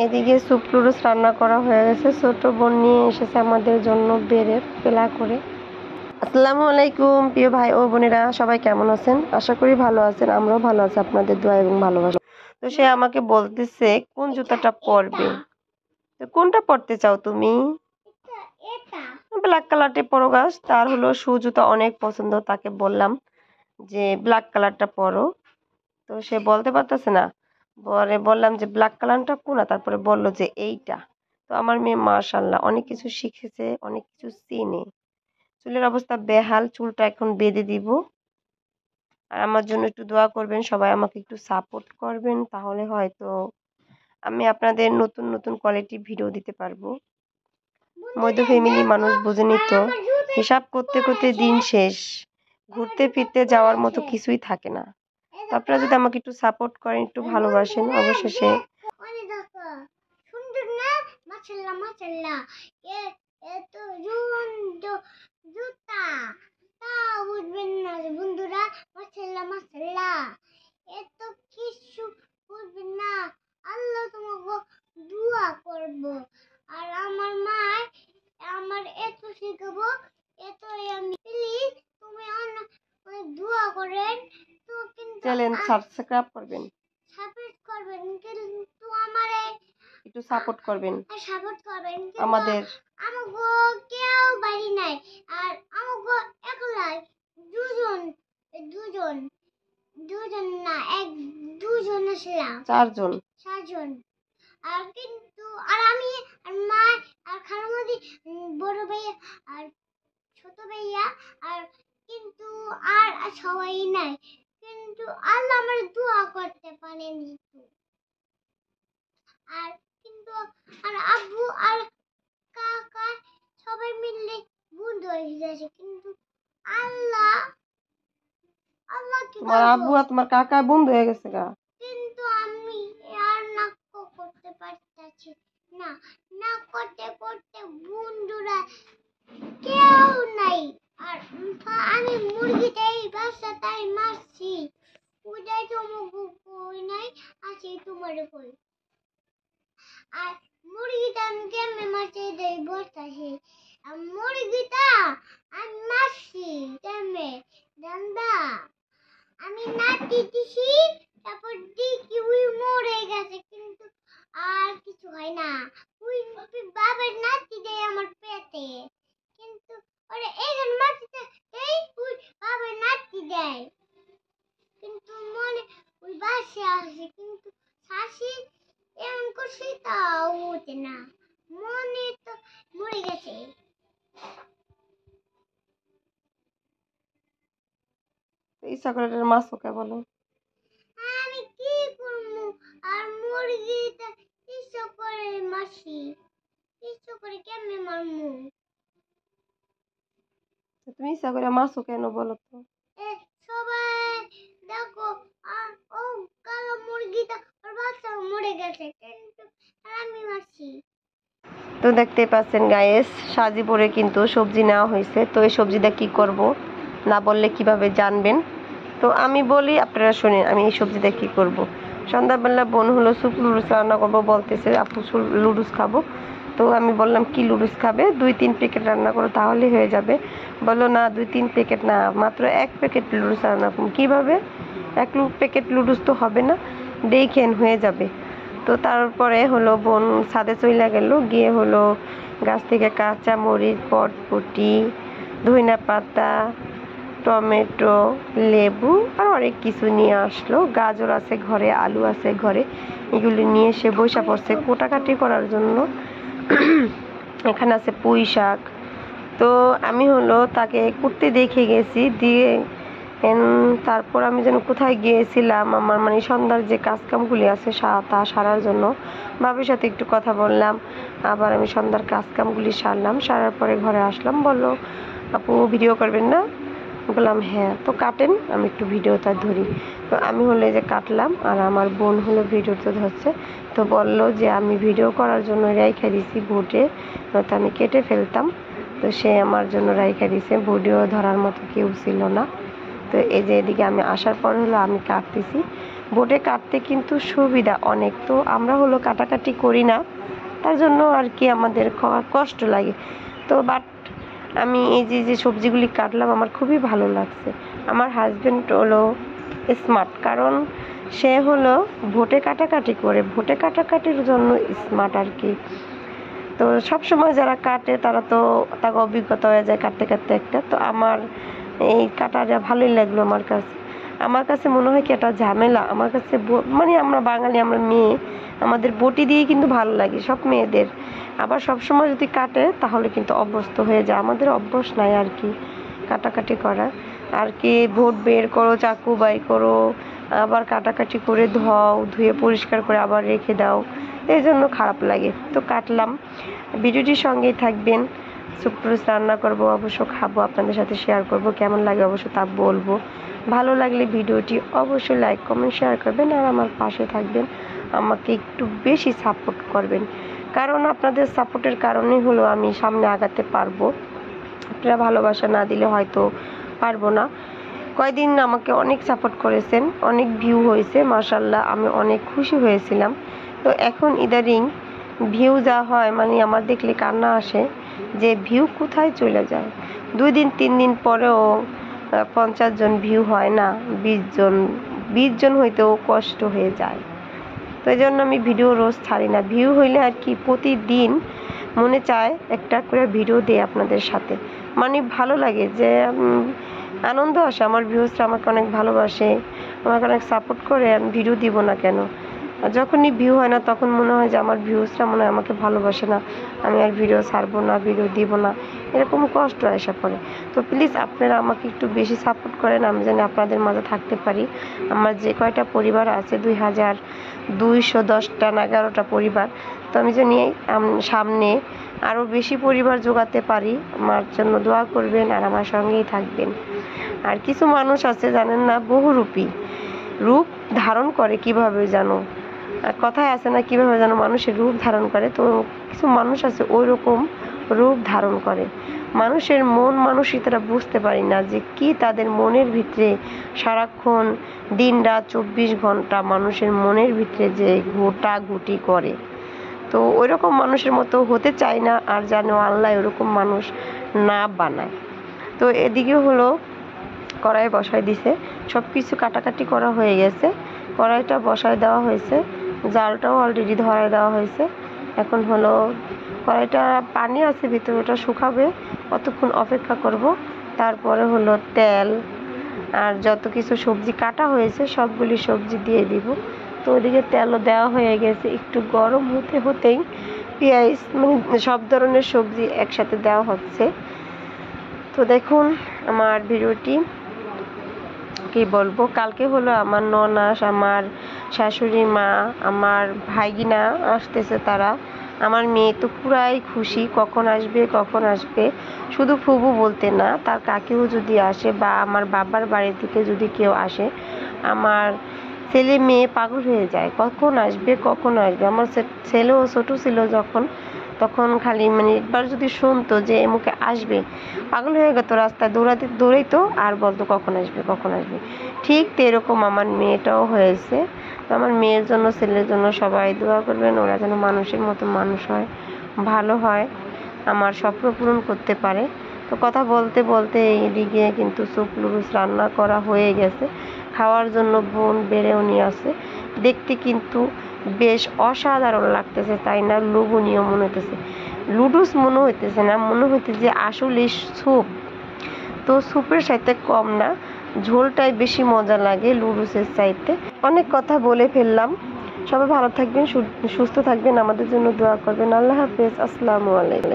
এদিকে soup noodles রান্না করা হয়ে গেছে। ছোট বোন নিয়ে এসেছে আমাদের জন্য বেড়ে পেলা করে। আসসালামু আলাইকুম প্রিয় ভাই ও বোনেরা, সবাই কেমন আছেন? আশা করি ভালো আছেন। আমরাও ভালো আছি আপনাদের দোয়া এবং ভালোবাসা। তো সে আমাকে বলতেছে কোন জুতাটা পরবে। তো কোনটা পরতে চাও তুমি? ব্ল্যাক কালারটা পরো গাছ। তার হলো শু জুতা অনেক পছন্দ, তাকে বললাম যে ব্ল্যাক কালারটা পরো। তো সে বলতে পারতেছে না, পরে বললাম যে ব্ল্যাক কালারটা কোনা, তারপরে বলল যে এইটা। তো আমার মেয়ে মাশাআল্লাহ অনেক কিছু শিখেছে, অনেক কিছু চিনে। চুলের অবস্থা বেহাল, চুলটা এখন বেঁধে দিব। আর আমার জন্য একটু দোয়া করবেন, সবাই আমাকে একটু সাপোর্ট করবেন, তাহলে হয়তো আমি আপনাদের নতুন নতুন কোয়ালিটি ভিডিও দিতে পারবো। মধ্য ফ্যামিলি মানুষ বুঝেনি তো, হিসাব করতে করতে দিন শেষ, ঘুরতে ফিরতে যাওয়ার মতো কিছুই থাকে না। তো আপনারা যদি আমাকে একটু সাপোর্ট করেন, একটু ভালোবাসেন, অবশেষে সুন্দর না? মাশাআল্লাহ মাশাআল্লাহ, এত জুতা তা বুঝবেন না বন্ধুরা। মাশাআল্লাহ মাশাআল্লাহ, এত কিছু বুঝবেন না। আল্লাহ তোমাকে দোয়া করব, আর আমার মা আমার এত শিখাবো, এত আমি প্লিজ তুমি অনেক দোয়া করেন। তো কিন্তু চ্যানেল সাবস্ক্রাইব করবেন, কিন্তু আমারে একটু সাপোর্ট করবেন, সাপোর্ট করবেন। আমাদের আমাগো কেউ বাড়ি নাই, আর আমাগো একলাই দুজন দুজন দুজন না দুজন আসলাম, চারজন। আর কিন্তু আর আমি আর মা আর খালামুদি, বড় ভাইয়া আর ছোট ভাইয়া, আর কিন্তু আর সবাই নাই। কিন্তু আল্লাহ আমার দোয়া করতে পারেনি তো। আর কিন্তু আর আব্বু আর কাকা সবাই মিলে বন্ধু হয়ে গেছে, কিন্তু আল্লাহ আল্লাহ কি তোমার আব্বু আর তোমার কাকা বন্ধু হয়ে গেছে গা। কিন্তু আমি আর নাক্য করতে পারতাছি না, না করতে করতে বন্ধুরা কেউ নাই। আর আমি মুরগিটাই বাসাটাই মারছি, ওটাই তোমাকে কই নাই, আছে তোমার কই। আর মুরগিটা আমি কেমনে মারছি এটাই বলতেছি। আর মুরগিটা আমি মারছি কেমনে জানবা? আমি নাতি দিছি, তারপর দেখি ওই মরে গেছে, কিন্তু আর কিছু হয় না। ওই বাবার নাতি দেয় আমার পেটে, কিন্তু ওরে এখানে মাটিতে এই ওই বাবার নাতি দেয়, কিন্তু মনে ওই বাসে আসে, কিন্তু শাশি এমন করছি তাও ওঠে না, মনে তো মরে গেছে। ইচ্ছা করে মাছ ওকে বলো। আমি কি করবো? আর মুরগিটা ইচ্ছা করে মাসি, ইচ্ছা করে কেমনে মারমু? তুমি ইচ্ছা করে মাছও কেন বলো তো? সবাই দেখো, ও কালো মুরগিটা ওর বাচ্চা মরে গেছে, কিন্তু আমি মারছি। তো দেখতে পাচ্ছেন গাইস, সাজিপুরে কিন্তু সবজি নেওয়া হয়েছে। তো এই সবজিটা কি করব না বললে কিভাবে জানবেন? তো আমি বলি, আপনারা শুনেন আমি এই সবজিটা কি করব। সন্ধ্যাবেলা বোন হলো স্যুপ লুডুস রান্না করবো, বলতেছে আপু লুডুস খাবো। তো আমি বললাম কি লুডুস খাবে? 2-3 প্যাকেট রান্না করো তাহলে হয়ে যাবে। বললো না 2-3 প্যাকেট না, মাত্র 1 প্যাকেট লুডুস রান্না করুন। কীভাবে 1 প্যাকেট লুডুস তো হবে না, দেখেন হয়ে যাবে। তো তারপরে হলো বোন ছাদে চইলা গেল, গিয়ে হলো গাছ থেকে কাঁচা মরিচ, পটপটি, ধইনা পাতা, টমেটো, লেবু আর অনেক কিছু নিয়ে আসলো। গাজর আছে ঘরে, আলু আছে ঘরে, এগুলি নিয়ে সে বইসা পড়ছে কোটাকাটি করার জন্য। এখানে আছে পুঁই শাক। তো আমি হলো তাকে কুটতে দেখে গেছি দিয়ে, তারপর আমি যেন কোথায় গিয়েছিলাম, আমার মানে সন্ধ্যার যে কাজকামগুলি আছে তা সারার জন্য বাবির সাথে একটু কথা বললাম। আবার আমি সন্ধ্যার কাজকামগুলি সারলাম, সারার পরে ঘরে আসলাম। বললো আপু ভিডিও করবেন না? বললাম হ্যাঁ। তো কাটেন, আমি একটু ভিডিওটা ধরি। তো আমি হলো যে কাটলাম, আর আমার বোন হলো ভিডিওটা ধরছে। তো বললো যে আমি ভিডিও করার জন্য রাইখা দিছি ভোটে, নয়তো আমি কেটে ফেলতাম। তো সে আমার জন্য রাইখা দিছে, ভিডিও ধরার মতো কেউ ছিল না। তো এই যে এদিকে আমি আসার পর হলো আমি কাটতেছি। বোটে কাটতে কিন্তু সুবিধা অনেক, তো আমরা হলো কাটাকাটি করি না, তার জন্য আর কি আমাদের কষ্ট লাগে। তো বাট আমি এই যে সবজিগুলি কাটলাম আমার খুবই ভালো লাগছে। আমার হাজবেন্ড হলো স্মার্ট, কারণ সে হলো ভোটে কাটাকাটি করে, ভোটে কাটাকাটির জন্য স্মার্ট আর কি। তো সবসময় যারা কাটে তারা তো তাকে অভিজ্ঞতা হয়ে যায় কাটতে কাটতে একটা। তো আমার এই কাটাটা ভালোই লাগলো আমার কাছে মনে হয় কি এটা ঝামেলা, আমার কাছে মানে আমরা বাঙালি, আমরা মেয়ে, আমাদের বটি দিয়ে কিন্তু ভালো লাগে সব মেয়েদের। আবার সবসময় যদি কাটে তাহলে কিন্তু অভ্যস্ত হয়ে যায়, আমাদের অভ্যাস নাই আর কি কাটাকাটি করা। আর কি ভোট বের করো, চাকু বাই করো, আবার কাটাকাটি করে ধুয়ে পরিষ্কার করে আবার রেখে দাও, এই জন্য খারাপ লাগে। তো কাটলাম। ভিডিওটির সঙ্গেই থাকবেন। সুপ্রুস রান্না করব, অবশ্য খাবো, আপনাদের সাথে শেয়ার করব, কেমন লাগে অবশ্য তা বলবো। ভালো লাগলে ভিডিওটি অবশ্যই লাইক কমেন্ট শেয়ার করবেন, আর আমার পাশে থাকবেন, আমাকে একটু বেশি সাপোর্ট করবেন, কারণ আপনাদের সাপোর্টের কারণেই হলো আমি সামনে আগাতে পারবো। আপনারা ভালোবাসা না দিলে হয়তো পারবো না। কয়দিন আমাকে অনেক সাপোর্ট করেছেন, অনেক ভিউ হয়েছে, মাশাআল্লাহ, আমি অনেক খুশি হয়েছিলাম। তো এখন ইদারিং ভিউ যা হয় মানে আমার দেখলে কান্না আসে যে ভিউ কোথায় চলে যায়। 2 দিন 3 দিন পরেও 50 জন ভিউ হয় না, 20 জন হইতেও কষ্ট হয়ে যায়। তো এই জন্য আমি ভিডিও রোজ ছাড়ি না। ভিউ হইলে আর কি প্রতিদিন মনে চায় একটা করে ভিডিও দিই আপনাদের সাথে, মানে ভালো লাগে যে আনন্দ আসে, আমার ভিউজরা আমাকে অনেক ভালোবাসে, আমাকে অনেক সাপোর্ট করে, আমি ভিডিও দিব না কেন। আর যখনই ভিউ হয় না তখন মনে হয় যে আমার ভিউজরা মনে হয় আমাকে ভালোবাসে না, আমি আর ভিডিও ছাড়বো না, ভিডিও দিব না, এরকম কষ্ট আসা পড়ে। তো প্লিজ আপনারা আমাকে একটু বেশি সাপোর্ট করেন, আমি যেন আপনাদের মাঝে থাকতে পারি। আমার যে কয়টা পরিবার আছে 2210টা না 11টা পরিবার, তো আমি জানি সামনে আরও বেশি পরিবার জোগাতে পারি। আমার জন্য দোয়া করবেন আর আমার সঙ্গেই থাকবেন। আর কিছু মানুষ আছে জানেন না, বহুরূপী, রূপ ধারণ করে কিভাবে জানো, কথায় আছে না কিভাবে যেন মানুষের রূপ ধারণ করে, তো কিছু মানুষ আছে ওই রকম রূপ ধারণ করে। মানুষের মন মানসিকতাটা বুঝতে পারি না যে কি তাদের মনের ভিতরে সারাক্ষণ দিন রাত 24 ঘন্টা মানুষের মনের ভিতরে যে ঘোটাঘুটি করে। তো ওই রকম মানুষের মতো হতে চাই না, আর যেন আল্লাহ ওরকম মানুষ না বানায়। তো এদিকে হলো কড়াই বসাই দিছে, সব কিছু কাটাকাটি করা হয়ে গেছে, কড়াইটা বসায় দেওয়া হয়েছে, জালটাও অলরেডি ধরায় দেওয়া হয়েছে। এখন হলো কড়াইটা পানি আছে ভিতরে, ওটা শুকাবে, অতক্ষণ অপেক্ষা করব। তারপরে হলো তেল আর যত কিছু সবজি কাটা হয়েছে সবগুলি সবজি দিয়ে দিব। তো ওদিকে তেলও দেওয়া হয়ে গেছে, একটু গরম হতেই পেঁয়াজ মানে সব ধরনের সবজি একসাথে দেওয়া হচ্ছে। তো দেখুন আমার ভিডিওটি কি বলবো, কালকে হলো আমার ননাস, আমার শাশুড়ি মা, আমার ভাইগিনা আসতেছে তারা। আমার মেয়ে তো পুরাই খুশি, কখন আসবে কখন আসবে, শুধু ফুবু বলতে না, তার কাকিও যদি আসে বা আমার বাবার বাড়ি থেকে যদি কেউ আসে, আমার ছেলে মেয়ে পাগল হয়ে যায় কখন আসবে কখন আসবে। আমার ছেলেও ছোটো ছিল যখন, তখন খালি মানে একবার যদি শুনতো যে এমুকে আসবে পাগল হয়ে গেত, রাস্তায় দৌড়াইতো আর বলতো কখন আসবে কখন আসবে। ঠিক তো এরকম আমার মেয়েটাও হয়েছে। তো আমার মেয়ের জন্য ছেলের জন্য সবাই দোয়া করবেন, ওরা যেন মানুষের মতো মানুষ হয়, ভালো হয়, আমার স্বপ্ন পূরণ করতে পারে। তো কথা বলতে বলতে এইদিকে কিন্তু সুপ লুডুস রান্না করা হয়ে গেছে, খাওয়ার জন্য বোন বেড়েও নিয়ে আসে। দেখতে কিন্তু বেশ অসাধারণ লাগতেছে, তাই না, লোভনীয় মনে হইতেছে। লুডুস মনে হইতেছে না, মনে হইতেছে যে আসলে স্যুপ। তো স্যুপের সাথে কম না, ঝোলটাই বেশি মজা লাগে লুডুসের চাইতে। অনেক কথা বলে ফেললাম। সবাই ভালো থাকবেন, সুস্থ থাকবেন, আমাদের জন্য দোয়া করবেন। আল্লাহ হাফেজ, আসসালামু আলাইকুম।